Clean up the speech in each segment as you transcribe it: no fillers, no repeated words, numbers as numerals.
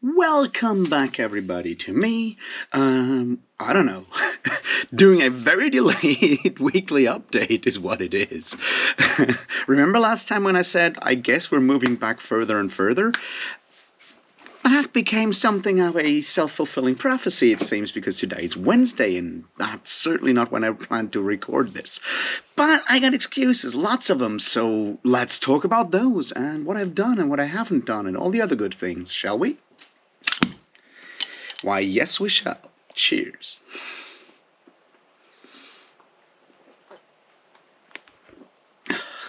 Welcome back, everybody, to me. I don't know, doing a very delayed weekly update is what it is. Remember last time when I said, I guess we're moving back further and further? That became something of a self-fulfilling prophecy, it seems, because today is Wednesday, and that's certainly not when I planned to record this. But I got excuses, lots of them, so let's talk about those, and what I've done and what I haven't done, and all the other good things, shall we? Why, yes, we shall. Cheers.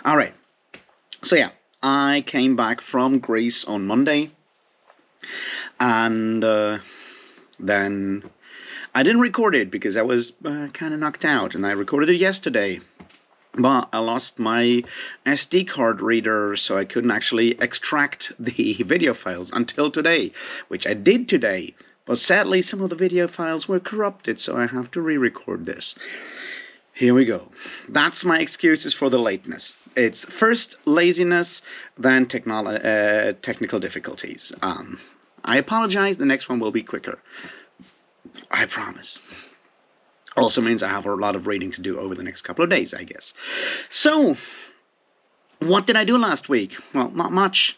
All right. So yeah, I came back from Greece on Monday, and then I didn't record it because I was kind of knocked out, and I recorded it yesterday. But I lost my SD card reader, so I couldn't actually extract the video files until today, which I did today. But sadly, some of the video files were corrupted, so I have to re-record this. Here we go. That's my excuses for the lateness. It's first laziness, then technical difficulties. I apologize, the next one will be quicker. I promise. Also means I have a lot of reading to do over the next couple of days, I guess. So, what did I do last week? Well, not much.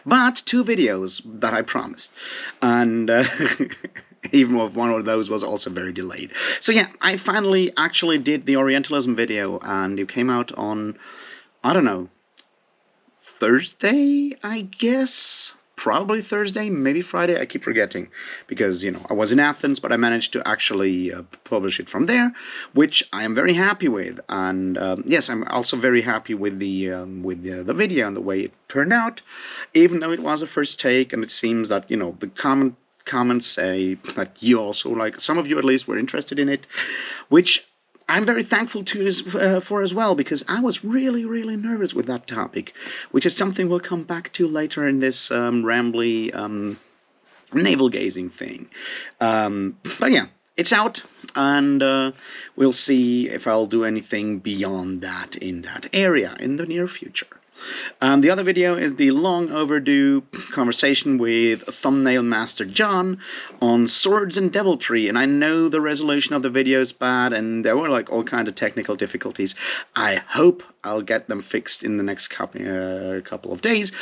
But 2 videos that I promised. And even if one of those was also very delayed. So yeah, I finally actually did the Orientalism video, and it came out on, I don't know, Thursday, I guess? Probably Thursday, maybe Friday, I keep forgetting, because, I was in Athens, but I managed to actually publish it from there, which I am very happy with, and yes, I'm also very happy with the video and the way it turned out, even though it was a first take, and it seems that, the comments say that you also, some of you at least, were interested in it, which I'm very thankful for as well, because I was really, really nervous with that topic, which is something we'll come back to later in this rambly navel-gazing thing. But yeah, it's out, and we'll see if I'll do anything beyond that in that area in the near future. The other video is the long overdue conversation with Thumbnail Master John on swords and deviltry, and I know the resolution of the video is bad and there were all kinds of technical difficulties. I hope I'll get them fixed in the next couple of days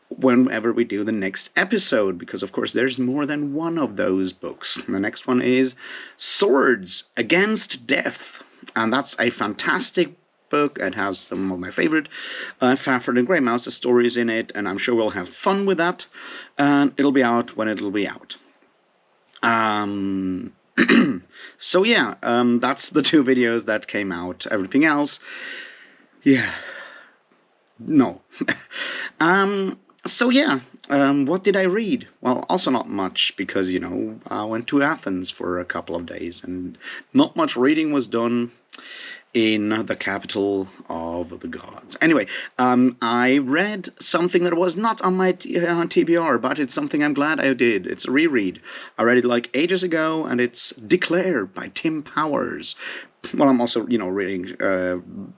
whenever we do the next episode, because of course there's more than one of those books. The next one is Swords Against Death, and that's a fantastic book. It has some of my favorite Fafhrd and Grey Mouse stories in it, and I'm sure we'll have fun with that, and it'll be out when it'll be out. So yeah, that's the 2 videos that came out. Everything else, yeah, no. So yeah, what did I read? Well, also not much, because, I went to Athens for a couple of days, and not much reading was done in the capital of the gods. Anyway, I read something that was not on my TBR, but it's something I'm glad I did. It's a reread. I read it ages ago, and it's Declare by Tim Powers. Well, I'm also, reading,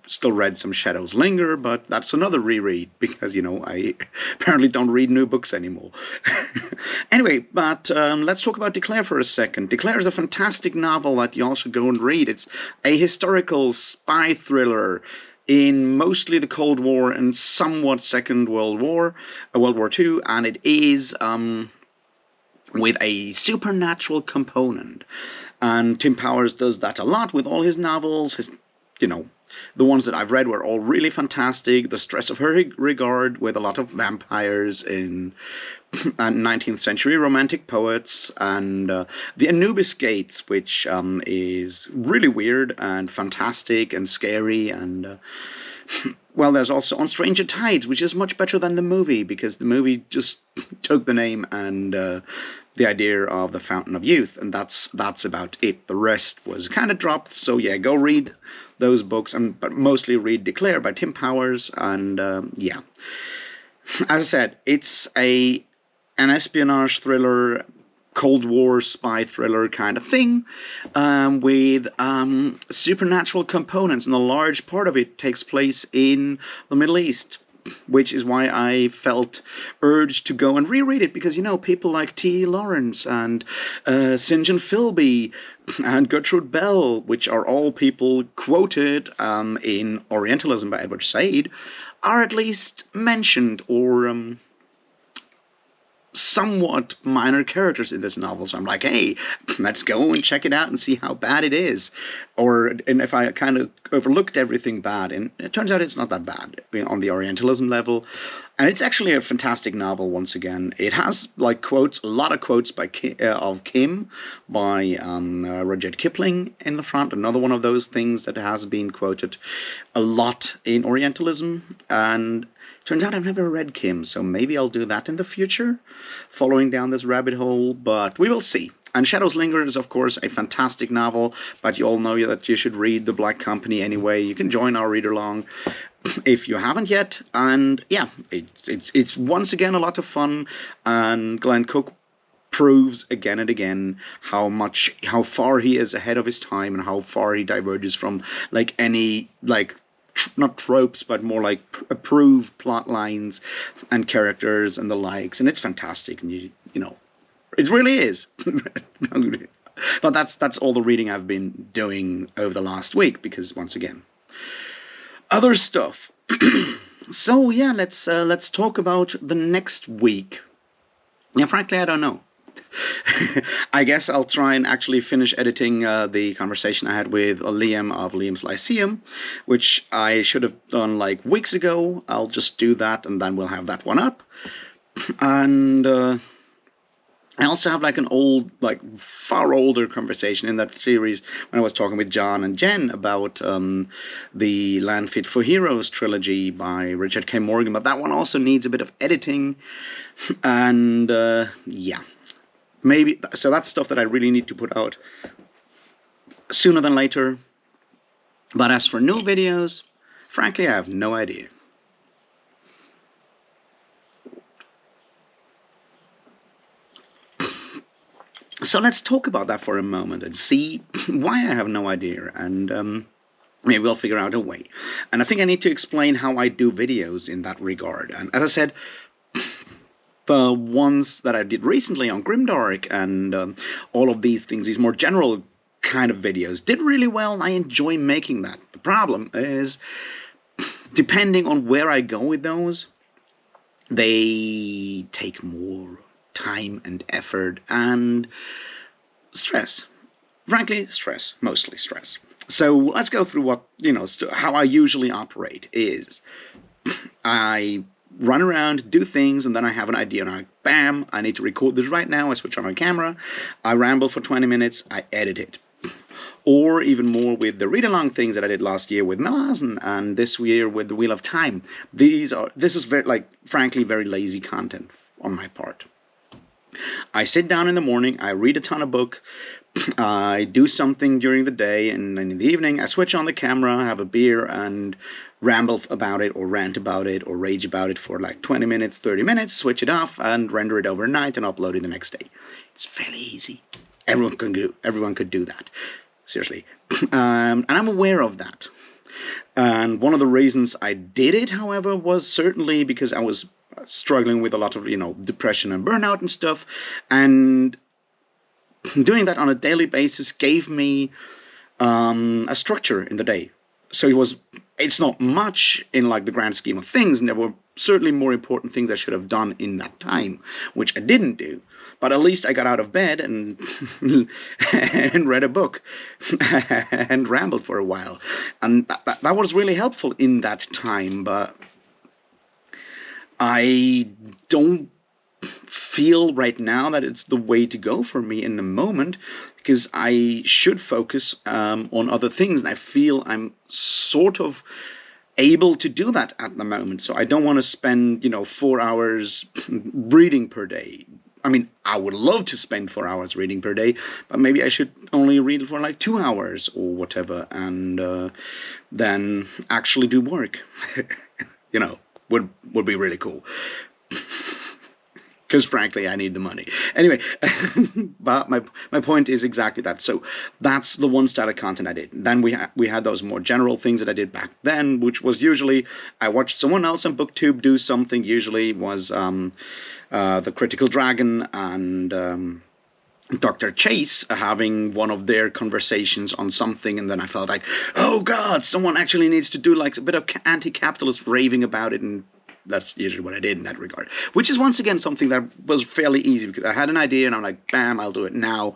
still read some Shadows Linger, but that's another reread, because, I apparently don't read new books anymore. Anyway, but let's talk about Declare for a second. Declare is a fantastic novel that y'all should go and read. It's a historical spy thriller in mostly the Cold War and somewhat Second World War II, and it is with a supernatural component. And Tim Powers does that a lot with all his novels. The ones that I've read were all really fantastic. The Stress of Her Regard, with a lot of vampires in 19th century romantic poets, and the Anubis Gates, which is really weird and fantastic and scary, and well, there's also On Stranger Tides, which is much better than the movie, because the movie just took the name and the idea of the Fountain of Youth, and that's about it. The rest was kind of dropped, so yeah, go read those books, but mostly read Declare by Tim Powers, and yeah. As I said, it's an espionage thriller, Cold War spy thriller kind of thing, with supernatural components, and a large part of it takes place in the Middle East. which is why I felt urged to go and reread it, because, people like T. Lawrence and St. John Philby and Gertrude Bell, which are all people quoted in Orientalism by Edward Said, are at least mentioned or somewhat minor characters in this novel. So I'm like, hey, let's go and check it out and see how bad it is. And if I kind of overlooked everything bad, and it turns out it's not that bad on the Orientalism level. And it's actually a fantastic novel once again. It has quotes, a lot of quotes of Kim by Rudyard Kipling in the front. Another one of those things that has been quoted a lot in Orientalism. And turns out I've never read Kim, so maybe I'll do that in the future, following down this rabbit hole, but we will see. And Shadows Linger is, of course, a fantastic novel, but you all know that you should read The Black Company anyway. You can join our read-along if you haven't yet, and yeah, it's once again a lot of fun, and Glenn Cook proves again and again how far he is ahead of his time and how far he diverges from any not tropes, but more like approved plot lines and characters and the likes, and it's fantastic. And you know, it really is. But that's all the reading I've been doing over the last week, because once again, other stuff. So yeah, let's talk about the next week. Yeah, frankly, I don't know. I guess I'll try and actually finish editing the conversation I had with Liam of Liam's Lyceum, which I should have done weeks ago. I'll just do that, and then we'll have that one up. And I also have an old, far older conversation in that series when I was talking with John and Jen about the Land Fit for Heroes trilogy by Richard K. Morgan, but that one also needs a bit of editing. And yeah. Maybe, so that's stuff that I really need to put out sooner than later. But as for new videos, frankly, I have no idea. So let's talk about that for a moment and see why I have no idea, and maybe we'll figure out a way. And I think I need to explain how I do videos in that regard. And as I said, the ones that I did recently on Grimdark and all of these things, these more general kind of videos, did really well, and I enjoy making that. The problem is, depending on where I go with those, they take more time and effort and stress. Frankly, stress. Mostly stress. So let's go through what, how I usually operate is I run around, do things, and then I have an idea, and bam, I need to record this right now. I switch on my camera, I ramble for 20 minutes, I edit it. Or even more with the read-along things that I did last year with Navel-Gazing and this year with the Wheel of Time. This is very, frankly, very lazy content on my part. I sit down in the morning, I read a ton of book, I do something during the day, and then in the evening I switch on the camera, have a beer, and ramble about it, or rant about it, or rage about it for 20 minutes, 30 minutes, switch it off, and render it overnight and upload it the next day. It's fairly easy. Everyone could do that. Seriously. And I'm aware of that. And one of the reasons I did it, however, was certainly because I was struggling with a lot of, depression and burnout and stuff, and doing that on a daily basis gave me a structure in the day. So it's not much in the grand scheme of things, and there were certainly more important things I should have done in that time, which I didn't do. But at least I got out of bed and and read a book and rambled for a while, and that was really helpful in that time. But I don't feel right now that it's the way to go for me in the moment, because I should focus on other things, and I feel I'm sort of able to do that at the moment. So I don't want to spend 4 hours reading per day. I mean, I would love to spend 4 hours reading per day, but maybe I should only read for 2 hours or whatever, and then actually do work. Would be really cool. because frankly, I need the money. Anyway, but my point is exactly that. So that's the one style of content I did. Then we had those more general things that I did back then, which was usually I watched someone else on BookTube do something. Usually was the Critical Dragon and Dr. Chase having one of their conversations on something, and then I felt like, oh God, someone actually needs to do like a bit of anti-capitalist raving about it, and that's usually what I did in that regard. Which is once again something that was fairly easy because I had an idea and I'm like, bam, I'll do it now.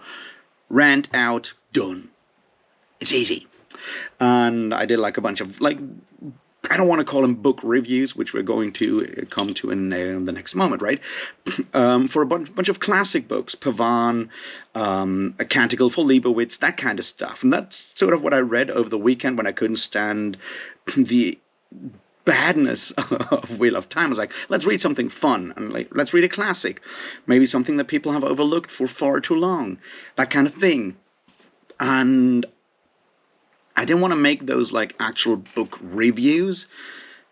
Rant out, done. It's easy. And I did like a bunch of like, I don't want to call them book reviews, which we're going to come to in the next moment, right? For a bunch of classic books, Pavan, A Canticle for Leibowitz, that kind of stuff. And that's sort of what I read over the weekend when I couldn't stand the badness of Wheel of Time. I was like, let's read something fun, and like, let's read a classic. Maybe something that people have overlooked for far too long. That kind of thing. And I didn't want to make those like actual book reviews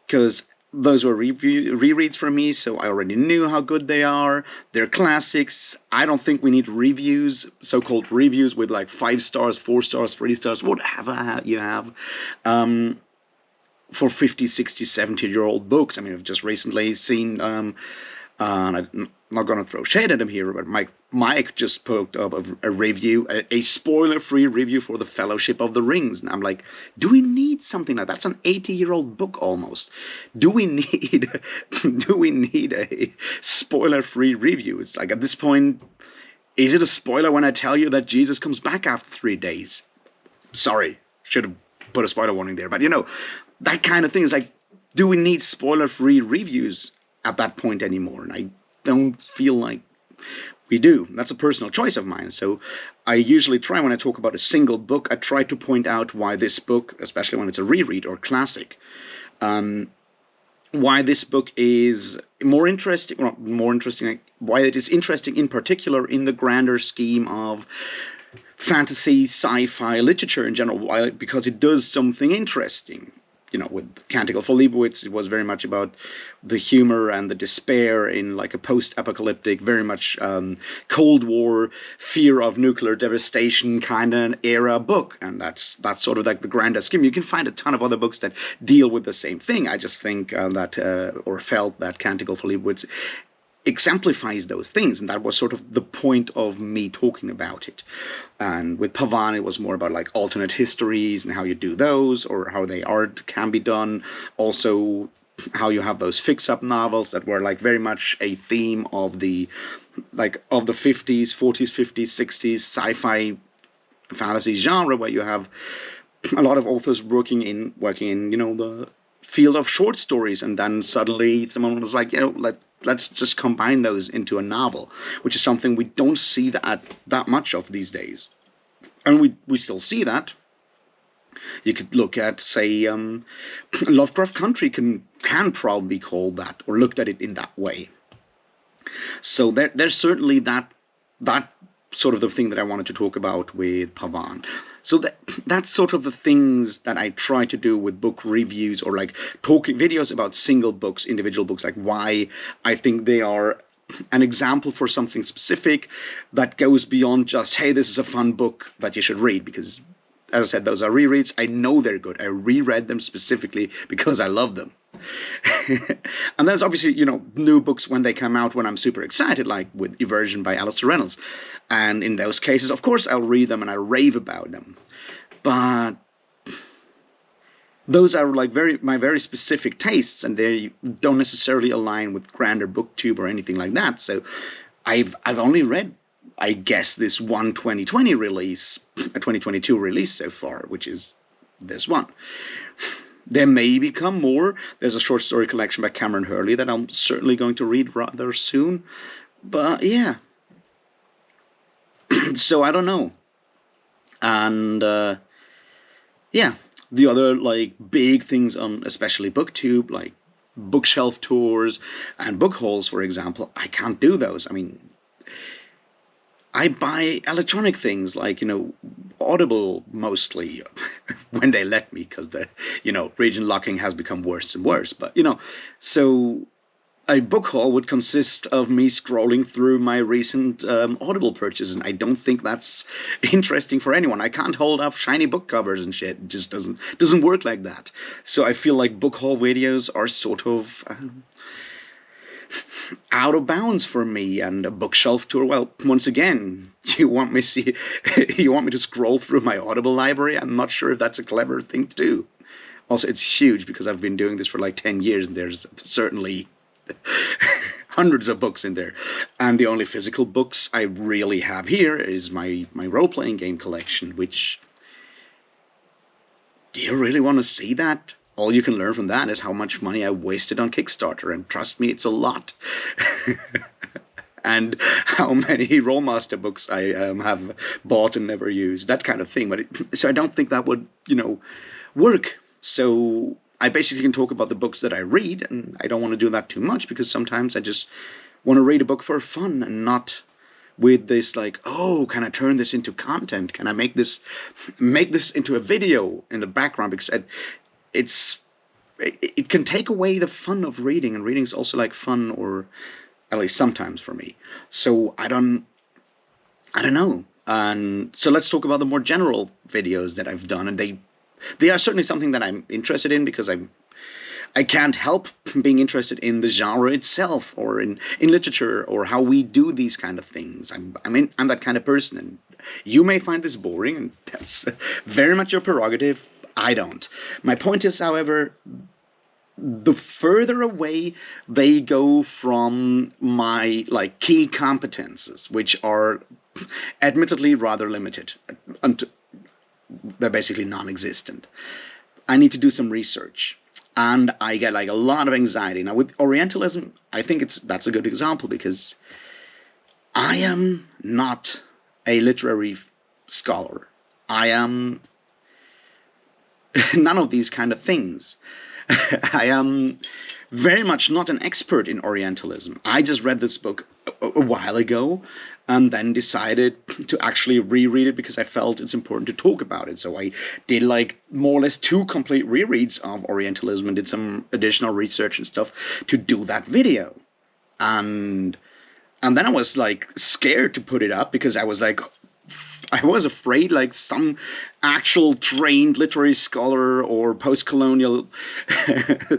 because those were rereads for me, so I already knew how good they are. They're classics. I don't think we need reviews, so-called reviews with like 5 stars, 4 stars, 3 stars, whatever you have, for 50, 60, 70-year-old books. I mean, I've just recently seen, and I'm not going to throw shade at him here, but Mike just poked up a review, a spoiler-free review for The Fellowship of the Rings. And I'm like, do we need something like that? That's an 80-year-old book almost. Do we need a spoiler-free review? It's like, at this point, is it a spoiler when I tell you that Jesus comes back after 3 days? Sorry, should have put a spoiler warning there. But, you know, that kind of thing is like, do we need spoiler-free reviews at that point anymore? And I don't feel like we do. That's a personal choice of mine. So I usually try, when I talk about a single book, I try to point out why this book, especially when it's a reread or classic, why this book is more interesting, why it is interesting in particular in the grander scheme of fantasy, sci-fi literature in general. Why? Because it does something interesting. You know, with Canticle for Leibowitz, it was very much about the humor and the despair in like a post-apocalyptic, very much Cold War, fear of nuclear devastation kind of era book. And that's sort of like the grander scheme. You can find a ton of other books that deal with the same thing. I just think felt that Canticle for Leibowitz exemplifies those things, and that was sort of the point of me talking about it. And with Pavan, it was more about like alternate histories and how you do those, or how they can be done. Also, how you have those fix-up novels that were like very much a theme of the 50s, 40s, 50s, 60s sci-fi fantasy genre, where you have a lot of authors working in you know, the field of short stories, and then suddenly someone was like, you know, let's just combine those into a novel, which is something we don't see that much of these days. And we still see that. You could look at, say, Lovecraft Country can probably be called that, or looked at it in that way. So there's certainly that sort of the thing that I wanted to talk about with Pavan. So that's sort of the things that I try to do with book reviews, or like talking videos about single books, individual books, like why I think they are an example for something specific that goes beyond just, hey, this is a fun book that you should read. Because, as I said, those are rereads. I know they're good. I reread them specifically because I love them. And there's obviously, you know, new books when they come out when I'm super excited, like with Eversion by Alistair Reynolds. And in those cases, of course, I'll read them and I rave about them. But those are like my very specific tastes, and they don't necessarily align with grander booktube or anything like that. So I've only read, I guess, this one 2020 release, a 2022 release so far, which is this one. There may become more. There's a short story collection by Cameron Hurley that I'm certainly going to read rather soon. But yeah. So I don't know. And yeah, the other like big things on especially BookTube, like bookshelf tours and book hauls, for example, I can't do those. I mean, I buy electronic things like, you know, Audible mostly when they let me, because the, you know, region locking has become worse and worse. But, you know, so A book haul would consist of me scrolling through my recent Audible purchases, and I don't think that's interesting for anyone. I can't hold up shiny book covers and shit. It just doesn't work like that. So I feel like book haul videos are sort of out of bounds for me. And a bookshelf tour, well, once again, you want me to scroll through my Audible library? I'm not sure if that's a clever thing to do. Also, it's huge because I've been doing this for like 10 years, and there's certainly hundreds of books in there. And the only physical books I really have here is my role-playing game collection, which... Do you really want to see that? All you can learn from that is how much money I wasted on Kickstarter, and trust me, it's a lot. And how many Rollmaster books I have bought and never used, that kind of thing. So I don't think that would, work. So I basically can talk about the books that I read, and I don't want to do that too much because sometimes I just want to read a book for fun and not with this like, oh, can I turn this into content? Can I make this into a video in the background? Because it can take away the fun of reading, and reading is also like fun, or at least sometimes for me. So I don't know. And so let's talk about the more general videos that I've done, and they are certainly something that I'm interested in because I can't help being interested in the genre itself, or in literature, or how we do these kind of things. I'm that kind of person, and you may find this boring, and that's very much your prerogative. I don't. My point is, however, the further away they go from my key competences, which are admittedly rather limited, and they're basically non-existent. I need to do some research, and I get a lot of anxiety. Now with Orientalism, I think that's a good example, because I am not a literary scholar. I am none of these kind of things. I am very much not an expert in Orientalism. I just read this book a while ago, and then decided to actually reread it because I felt it's important to talk about it. So I did more or less 2 complete rereads of Orientalism and did some additional research and stuff to do that video. And then I was scared to put it up because I was afraid some actual trained literary scholar or post-colonial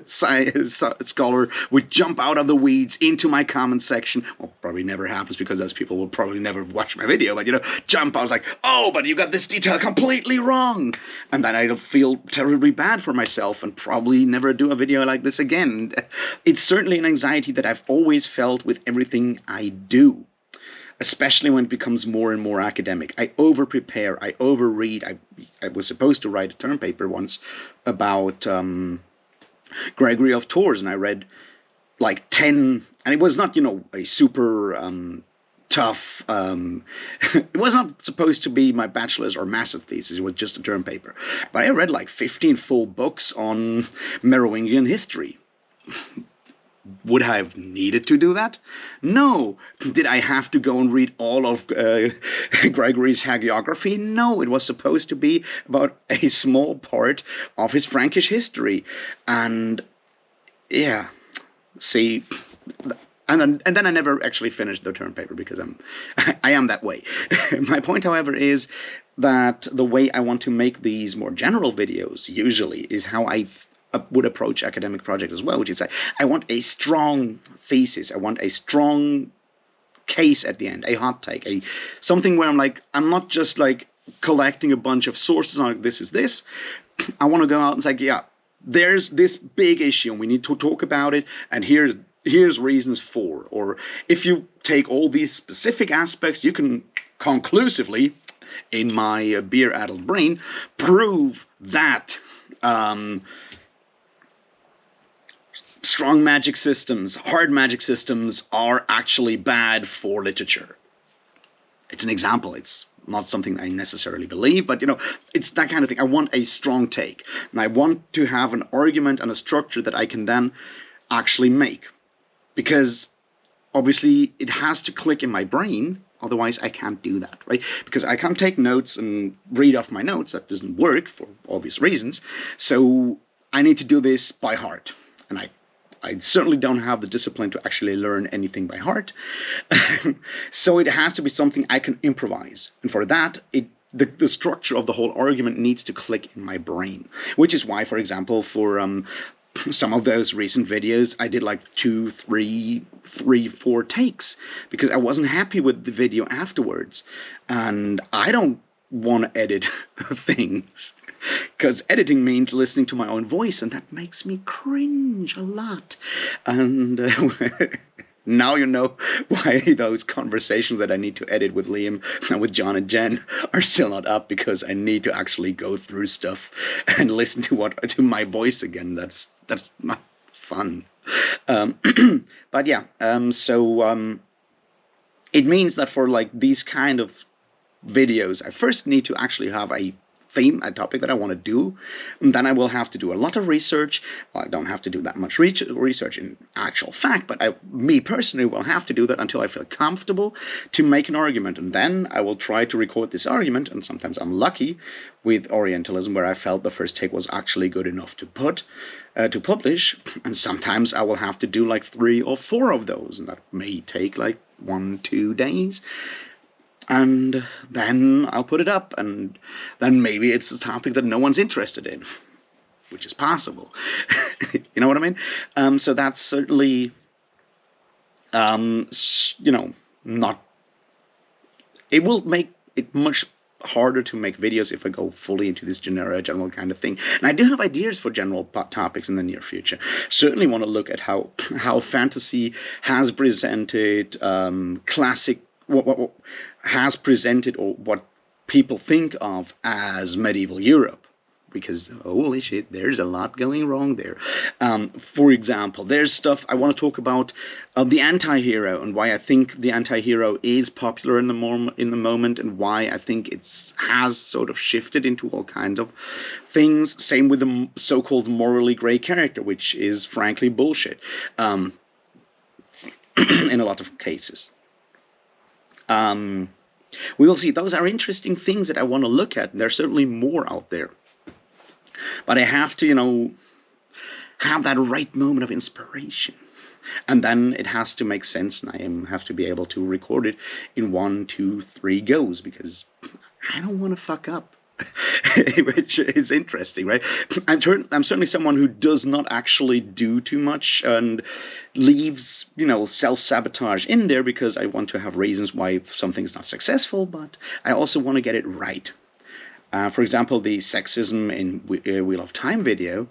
scholar would jump out of the weeds into my comment section. Well, probably never happens because those people will probably never watch my video, but jump out, oh, but you got this detail completely wrong. And then I'd feel terribly bad for myself and probably never do a video like this again. It's certainly an anxiety that I've always felt with everything I do, especially when it becomes more and more academic. I over-prepare, I over-read. I was supposed to write a term paper once about Gregory of Tours, and I read 10, and it was not, a super tough, it was not supposed to be my bachelor's or master's thesis, it was just a term paper. But I read 15 full books on Merovingian history. Would I have needed to do that? No. Did I have to go and read all of Gregory's hagiography? No. It was supposed to be about a small part of his Frankish history. And yeah, see, and then I never actually finished the term paper because I am that way. My point, however, is that the way I want to make these more general videos usually is how I would approach academic projects as well, which is I want a strong thesis, I want a strong case at the end, a hot take, something where I'm not just collecting a bunch of sources on this is this. I want to go out and say, yeah, there's this big issue and we need to talk about it, and here's reasons for. Or if you take all these specific aspects, you can conclusively, in my beer-addled brain, prove that strong magic systems, hard magic systems are actually bad for literature. It's an example. It's not something I necessarily believe, but it's that kind of thing. I want a strong take, and I want to have an argument and a structure that I can then actually make, because obviously it has to click in my brain. Otherwise, I can't do that, right? Because I can't take notes and read off my notes. That doesn't work for obvious reasons. So I need to do this by heart, and I certainly don't have the discipline to actually learn anything by heart. So it has to be something I can improvise. And for that, the structure of the whole argument needs to click in my brain. Which is why, for example, for some of those recent videos, I did like 2, 3, 4 takes because I wasn't happy with the video afterwards. And I don't want to edit things because editing means listening to my own voice, and that makes me cringe a lot. And now you know why those conversations that I need to edit with Liam and with John and Jen are still not up, because I need to actually go through stuff and listen to my voice again. That's not fun. But yeah, it means that for like these kind of videos, I first need to actually have a theme, a topic that I want to do, and then I will have to do a lot of research. Well, I don't have to do that much research in actual fact, but me personally will have to do that until I feel comfortable to make an argument, and then I will try to record this argument. And sometimes I'm lucky with Orientalism, where I felt the first take was actually good enough to publish, and sometimes I will have to do like 3 or 4 of those, and that may take like 1-2 days. And then I'll put it up, and then maybe it's a topic that no one's interested in, which is possible. You know what I mean? So that's certainly, not. It will make it much harder to make videos if I go fully into this general kind of thing. And I do have ideas for general topics in the near future. Certainly want to look at how fantasy has presented classic. What has presented, or what people think of as medieval Europe, because holy shit, there's a lot going wrong there. For example, there's stuff I want to talk about the anti-hero, and why I think the anti-hero is popular in the moment, and why I think it has sort of shifted into all kinds of things. Same with the so-called morally grey character, which is frankly bullshit in a lot of cases. We will see. Those are interesting things that I want to look at. There's certainly more out there. But I have to, have that right moment of inspiration. And then it has to make sense, and I have to be able to record it in 1, 2, 3 goes, because I don't want to fuck up. Which is interesting, right? I'm certainly someone who does not actually do too much and leaves, self-sabotage in there, because I want to have reasons why something's not successful, but I also want to get it right. For example, the sexism in Wheel of Time video,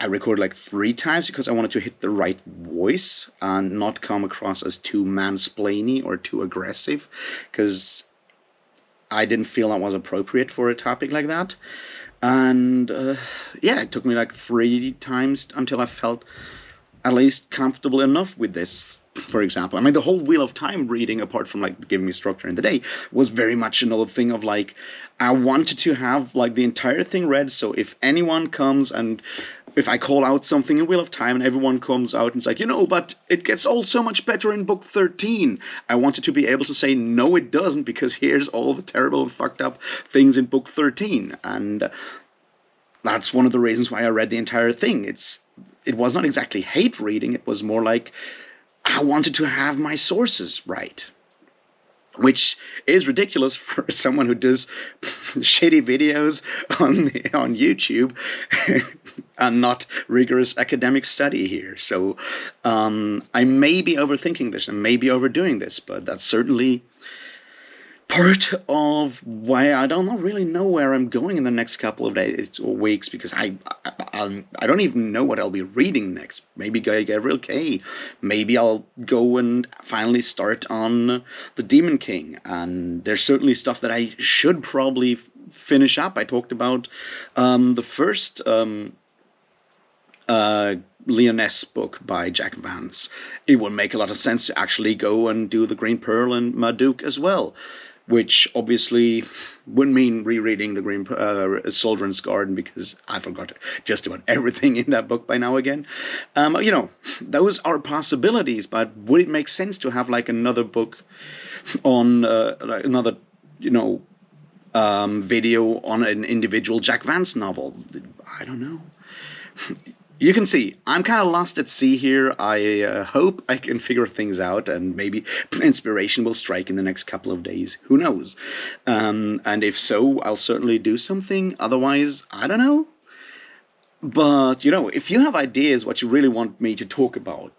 I recorded like 3 times because I wanted to hit the right voice and not come across as too mansplaining or too aggressive, because I didn't feel that was appropriate for a topic like that. And it took me like 3 times until I felt at least comfortable enough with this. For example, I mean, the whole Wheel of Time reading, apart from like giving me structure in the day, was very much another thing of like, I wanted to have like the entire thing read, so if anyone comes and if I call out something in Wheel of Time and everyone comes out and it's like, but it gets all so much better in book 13. I wanted to be able to say, no, it doesn't, because here's all the terrible and fucked up things in book 13. And that's one of the reasons why I read the entire thing. It was not exactly hate reading. It was more like I wanted to have my sources right. Which is ridiculous for someone who does shitty videos on YouTube and not rigorous academic study here. So I may be overthinking this and may be overdoing this, but that's certainly part of why I don't really know where I'm going in the next couple of days or weeks, because I don't even know what I'll be reading next. Maybe Gabriel K. Maybe I'll go and finally start on The Demon King. And there's certainly stuff that I should probably finish up. I talked about the first Leoness book by Jack Vance. It would make a lot of sense to actually go and do The Green Pearl and Marduk as well, which obviously would mean rereading The Green Soldier's Garden, because I forgot just about everything in that book by now again. Those are possibilities, but would it make sense to have like another book on another, video on an individual Jack Vance novel? I don't know. You can see I'm kind of lost at sea here. I hope I can figure things out, and maybe inspiration will strike in the next couple of days. Who knows? And if so, I'll certainly do something. Otherwise, I don't know. But if you have ideas what you really want me to talk about,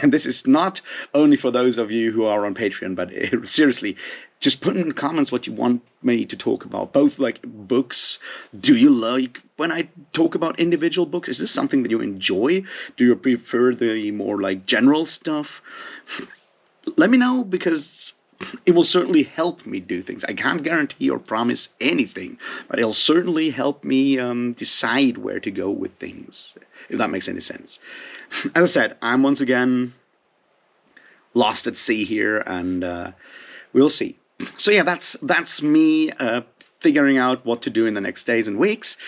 and this is not only for those of you who are on Patreon, but seriously, just put in the comments what you want me to talk about. Both like books. Do you like when I talk about individual books? Is this something that you enjoy? Do you prefer the more like general stuff? Let me know, because it will certainly help me do things. I can't guarantee or promise anything, but it'll certainly help me decide where to go with things, if that makes any sense. As I said, I'm once again lost at sea here, and we'll see. So yeah, that's me figuring out what to do in the next days and weeks.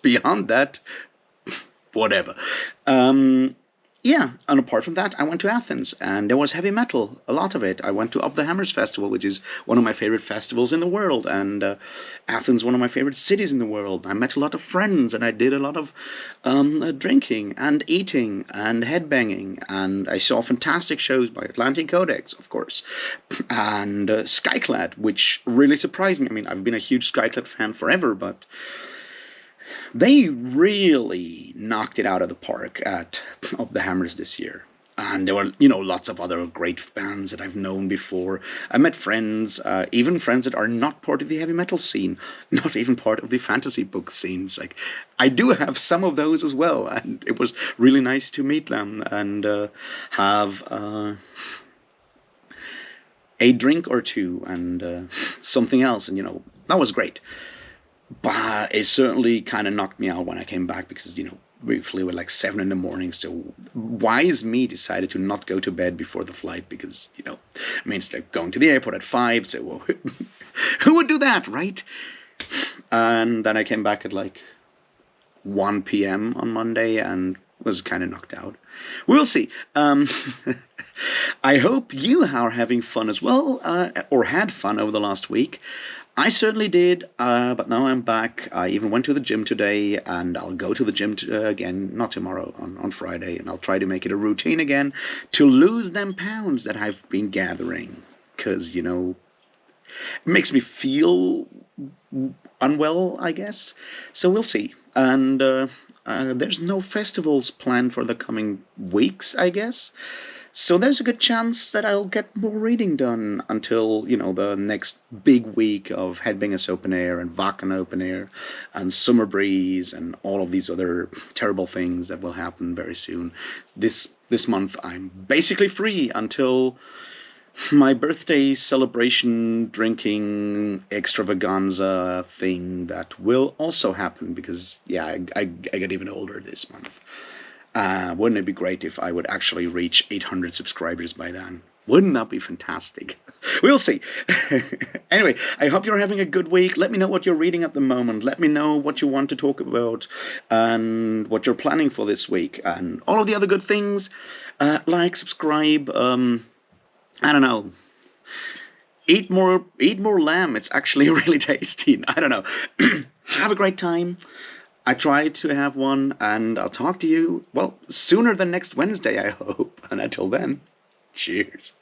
Beyond that, whatever. Yeah, and apart from that, I went to Athens, and there was heavy metal, a lot of it. I went to Up the Hammers Festival, which is one of my favorite festivals in the world, and Athens, one of my favorite cities in the world. I met a lot of friends, and I did a lot of drinking and eating and headbanging, and I saw fantastic shows by Atlantic Codex, of course, and Skyclad, which really surprised me. I mean, I've been a huge Skyclad fan forever, but they really knocked it out of the park at Up the Hammers this year. And there were, lots of other great bands that I've known before. I met friends, even friends that are not part of the heavy metal scene, not even part of the fantasy book scenes. Like, I do have some of those as well, and it was really nice to meet them and have a drink or two and something else, and that was great. But it certainly kind of knocked me out when I came back, because we flew at like 7 in the morning. So wise me decided to not go to bed before the flight, because I mean, it's like going to the airport at 5. So well, who would do that, right? And then I came back at like 1 p.m. on Monday and was kind of knocked out. We'll see. I hope you are having fun as well, or had fun over the last week. I certainly did, but now I'm back. I even went to the gym today, and I'll go to the gym again, not tomorrow, on Friday, and I'll try to make it a routine again to lose them pounds that I've been gathering. Because, it makes me feel unwell, I guess. So we'll see. And there's no festivals planned for the coming weeks, I guess. So there's a good chance that I'll get more reading done until, the next big week of Headbangers Open Air and Wacken Open Air and Summer Breeze and all of these other terrible things that will happen very soon. This month I'm basically free until my birthday celebration drinking extravaganza thing that will also happen, because, yeah, I get even older this month. Wouldn't it be great if I would actually reach 800 subscribers by then? Wouldn't that be fantastic? We'll see. Anyway, I hope you're having a good week. Let me know what you're reading at the moment. Let me know what you want to talk about and what you're planning for this week and all of the other good things. Like, subscribe. I don't know. Eat more lamb. It's actually really tasty. I don't know. Have a great time. I tried to have one, and I'll talk to you, well, sooner than next Wednesday, I hope. And until then, cheers.